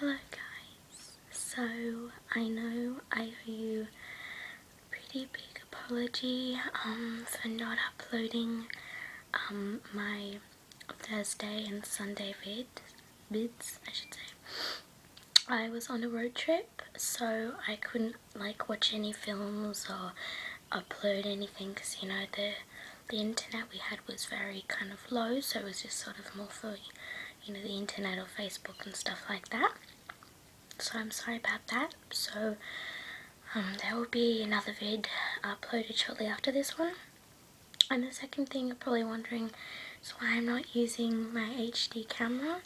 Hello guys, so I know I owe you a pretty big apology for not uploading my Thursday and Sunday vids, I should say. I was on a road trip, so I couldn't watch any films or upload anything because the internet we had was very kind of low, so it was just sort of more for the internet or Facebook and stuff like that. So I'm sorry about that. So there will be another vid uploaded shortly after this one. And the second thing you're probably wondering is why I'm not using my HD camera.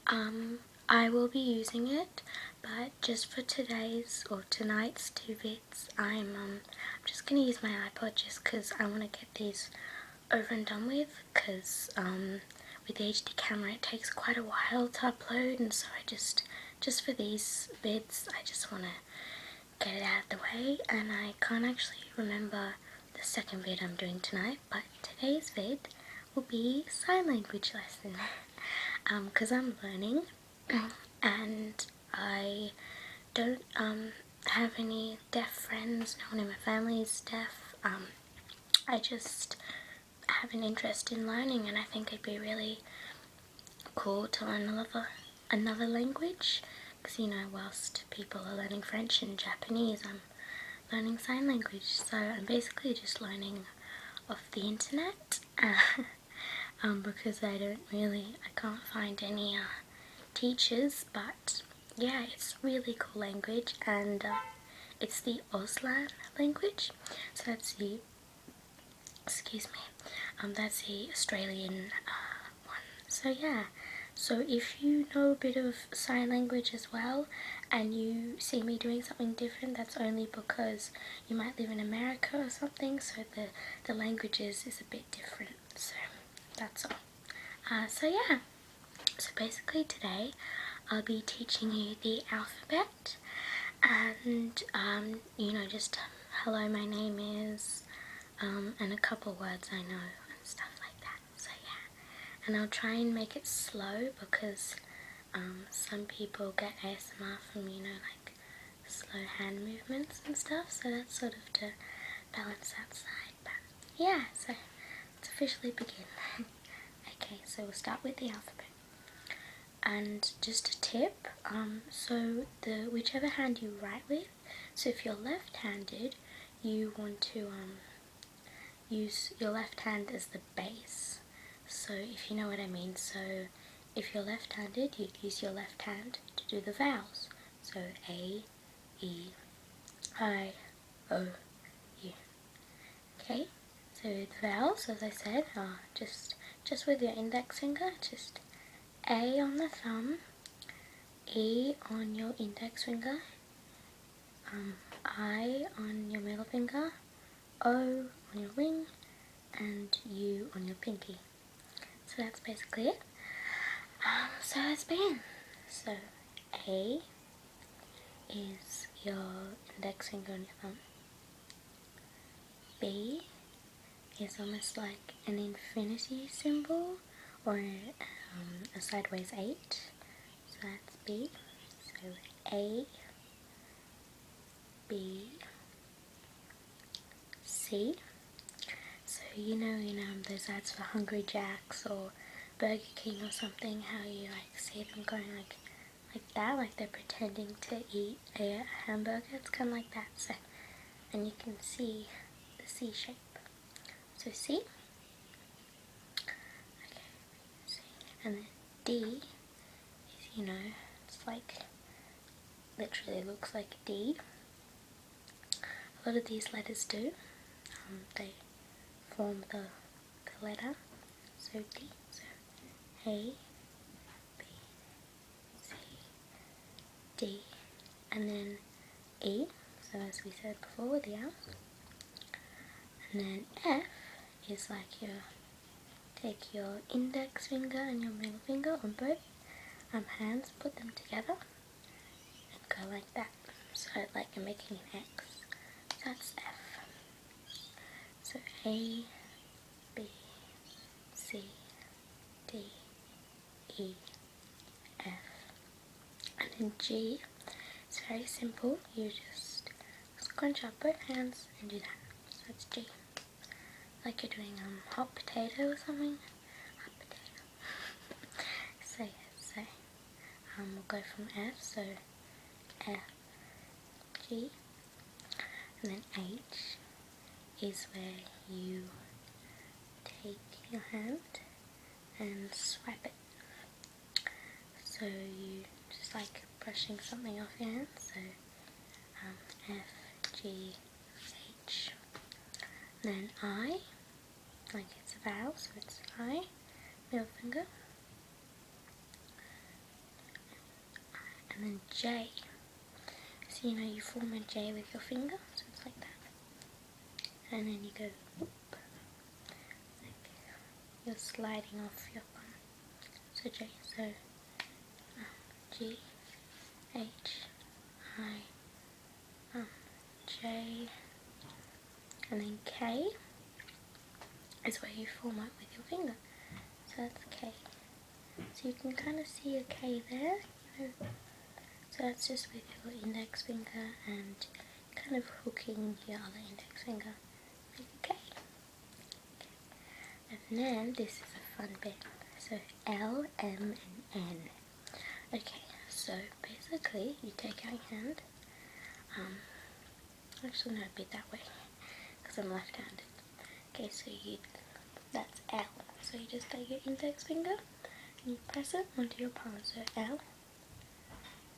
I will be using it, but just for today's or tonight's two vids, I'm just gonna use my iPod just because I want to get these over and done with. Because with the HD camera, it takes quite a while to upload, and so I just for these vids, I just want to get it out of the way. And I can't actually remember the second vid I'm doing tonight, but today's vid will be sign language lesson. Because I'm learning and I don't have any deaf friends. No one in my family is deaf. I just have an interest in learning, and I think it'd be really cool to learn another language, because whilst people are learning French and Japanese, I'm learning sign language. So I'm basically just learning off the internet because I can't find any teachers. But yeah, it's really cool language, and it's the Auslan language. So that's the that's the Australian one. So yeah, so if you know a bit of sign language as well and you see me doing something different, that's only because you might live in America or something, so the languages is a bit different. So that's all. So yeah, so basically today I'll be teaching you the alphabet and just hello, my name is and a couple words I know and stuff like that. So yeah, and I'll try and make it slow because some people get ASMR from slow hand movements and stuff, so that's sort of to balance that side. But yeah, so let's officially begin. Okay, so we'll start with the alphabet. And just a tip, so whichever hand you write with, so if you're left-handed, you want to use your left hand as the base. So if you know what I mean, so if you're left-handed, you'd use your left hand to do the vowels. So A, E, I, O, U. Okay, so the vowels, as I said, are just with your index finger, just A on the thumb, E on your index finger, I on your middle finger, O on your ring, and U on your pinky. So that's basically it. So let's begin. So A is your index finger on your thumb. B is almost like an infinity symbol, or a sideways 8. So that's B. So A, B, C. So in those ads for Hungry Jacks or Burger King or something, how you see them going like that, like they're pretending to eat a hamburger. It's kind of like that. So, and you can see the C shape. So C. Okay, C. And then D is, it's like, literally looks like a D. A lot of these letters do. They form the letter. So D. So A, B, C, D, and then E. So as we said before with the L. And then F is like take your index finger and your middle finger on both hands, put them together, and go like that. So like you're making an X. So that's F. So A, B, C, D, E, F. And then G. It's very simple. You just scrunch up both hands and do that. So that's G. Like you're doing hot potato or something. Hot potato. So yeah, so we'll go from F. So F, G, and then H is where you take your hand and swipe it. So you just like brushing something off your hand. So F, G, H. Then I, like it's a vowel, so it's I, middle finger. And then J. So you know you form a J with your finger, so it's like that. And then you go whoop, like you're sliding off your thumb. So J. So G, H, I, J, and then K is where you form it with your finger. So that's K. So you can kind of see a K there, you know. So that's just with your index finger and kind of hooking your other index finger like a K. And then this is a fun bit. So L, M, and N. Okay, so basically you take out your hand. Actually no, a bit that way because I'm left-handed. Okay, so that's L. So you just take your index finger and you press it onto your palm. So L.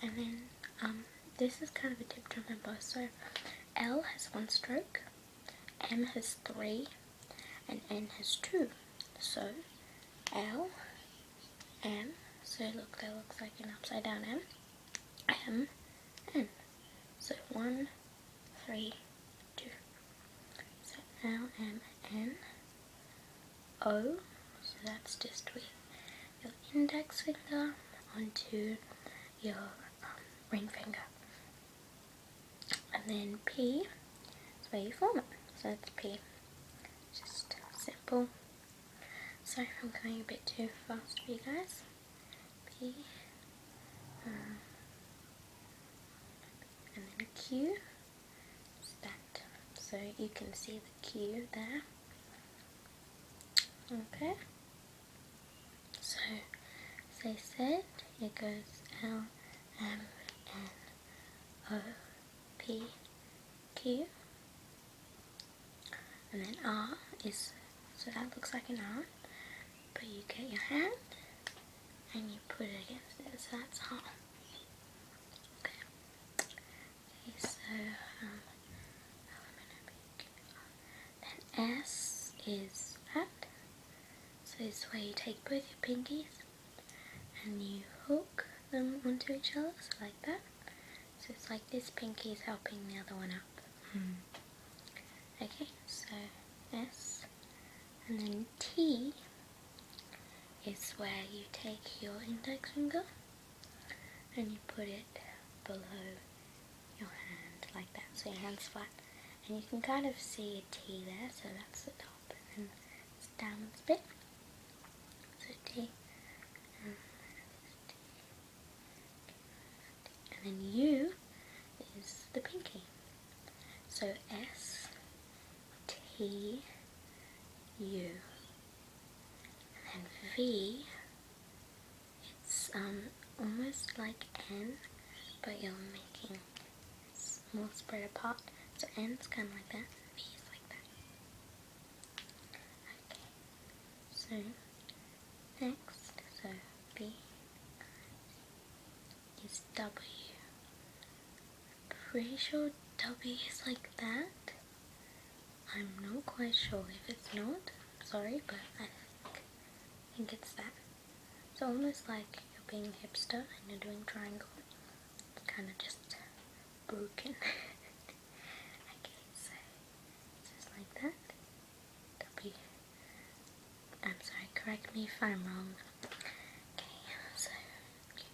And then this is kind of a tip to remember. So L has 1 stroke, M has 3, and N has 2. So L, M. So look, that looks like an upside down M. M, N. So 1, 3, 2. So L, M, N, O. So that's just with your index finger onto your ring finger. And then P is where you form it. So that's P. Just simple. Sorry if I'm going a bit too fast for you guys. P. And then Q is that. So you can see the Q there. Okay. So as I said, it goes L, M, N, O, P, Q. And then R is, so that looks like an R. But you get your hand and you put it against it, so that's R. Okay, so then S is that. So it's where you take both your pinkies and you hook them onto each other, so like that. So it's like this pinky is helping the other one up. Okay, so S. And then T is where you take your index finger and you put it below your hand like that, so your hand's flat. And you can kind of see a T there, so that's the top, and then it's downwards bit. So T, and then U is the pinky. So S, T, U. And V, it's almost like N, but you're making it more spread apart. So N's kind of like that, and V is like that. Okay, so next, so B is W. Pretty sure W is like that. I'm not quite sure. If it's not, I'm sorry, but I think it's that. So almost like you're being a hipster and you're doing triangle. It's kind of just broken. Okay, so it's just like that. W. I'm sorry, correct me if I'm wrong. Okay, so Q,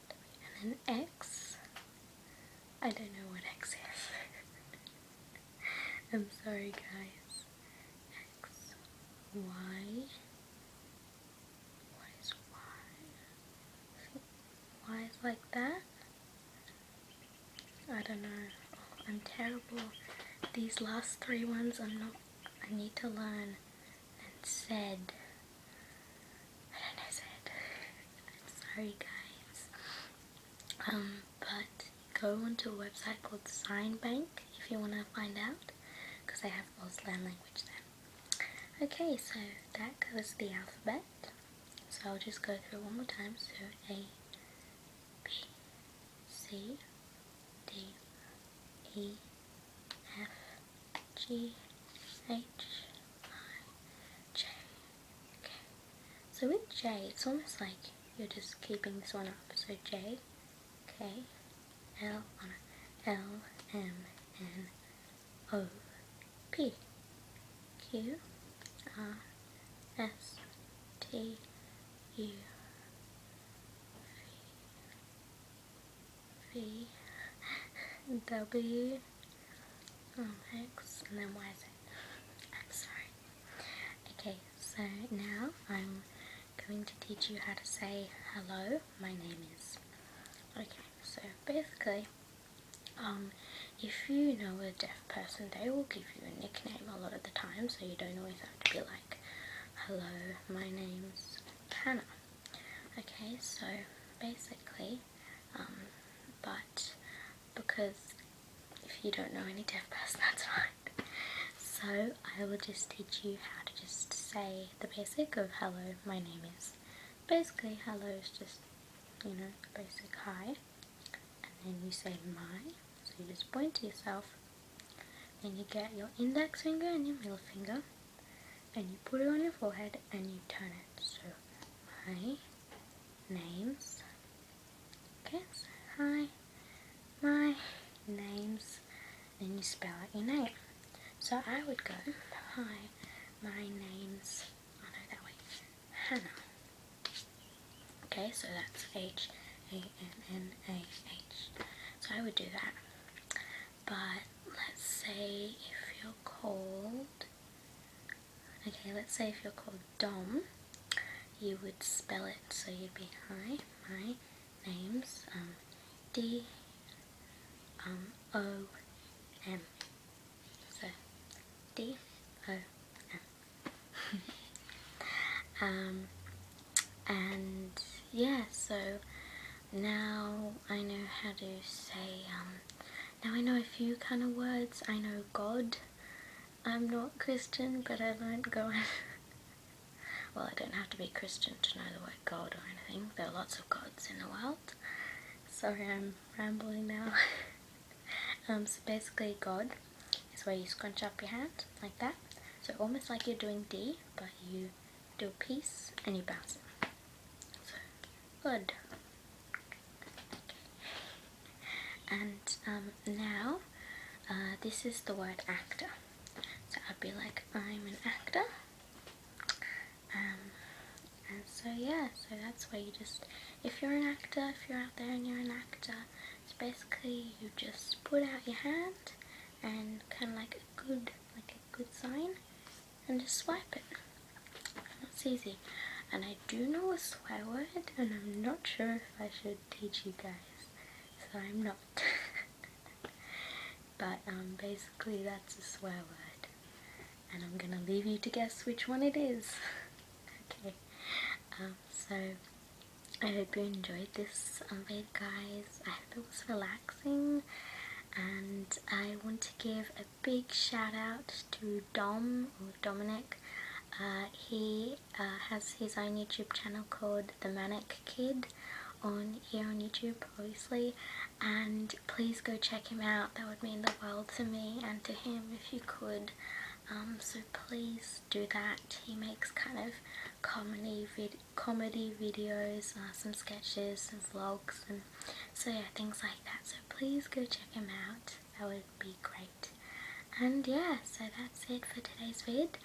W, and then X. I don't know what X is. I'm sorry, guys. X, Y. What is Y? I think Y is like that. I don't know. Oh, I'm terrible. These last three ones I'm not. I need to learn. And said. I don't know said. I'm sorry guys. But go onto a website called Sign Bank if you want to find out, because they have Auslan language there. Okay, so that covers the alphabet. So I'll just go through it one more time. So A, B, C, D, E, F, G, H, I, J. Okay. So with J, it's almost like you're just keeping this one up. So J, K, L, L, M, N, O, P, Q, R, S, T, U, V, W, X, and then Y, Z. I'm sorry. Okay, so now I'm going to teach you how to say hello, my name is. Okay, so basically, if you know a deaf person, they will give you a nickname a lot of the time, so you don't always have to be like, hello, my name's Hannah. Okay, so basically, but because if you don't know any deaf person, that's fine. So I will just teach you how to just say the basic of hello, my name is. Basically, hello is just, you know, basic hi, and then you say my, so you just point to yourself, and you get your index finger and your middle finger, and you put it on your forehead and you turn it. So my name's, okay, so hi, my name's, and you spell out your name. So I would go, hi, my name's, oh no, that way, Hannah. Okay, so that's H-A-N-N-A-H. So I would do that. But let's say if you're called, okay, let's say if you're called Dom, you would spell it, so you'd be hi, my name's D O M. So D O M. And yeah, so now I know how to say, now I know a few kind of words. I know God. I'm not Christian, but I learned God. Well, I don't have to be Christian to know the word God or anything. There are lots of gods in the world. Sorry, I'm rambling now. So basically God is where you scrunch up your hand like that. So almost like you're doing D, but you do a piece and you bounce it. So, good. Okay. And now, this is the word actor. So I'd be like, I'm an actor. And so yeah, so that's where you just, if you're an actor, if you're out there and you're an actor, it's basically you just put out your hand and kind of like a good sign and just swipe it. That's easy. And I do know a swear word, and I'm not sure if I should teach you guys, so I'm not. But basically that's a swear word, and I'm gonna leave you to guess which one it is. Okay. So I hope you enjoyed this vid, guys. I hope it was relaxing, and I want to give a big shout out to Dom, or Dominic. He has his own YouTube channel called The Manic Kid here on YouTube, obviously, and please go check him out. That would mean the world to me and to him if you could. So please do that. He makes kind of comedy videos, some sketches, some vlogs, and so yeah, things like that. So please go check him out. That would be great. And yeah, so that's it for today's vid.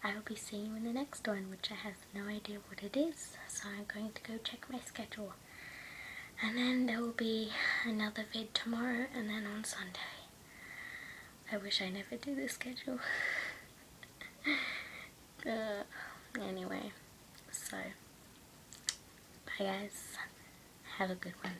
I will be seeing you in the next one, which I have no idea what it is, so I'm going to go check my schedule. And then there will be another vid tomorrow, and then on Sunday. I wish I never did the schedule. Anyway, so bye guys. Have a good one.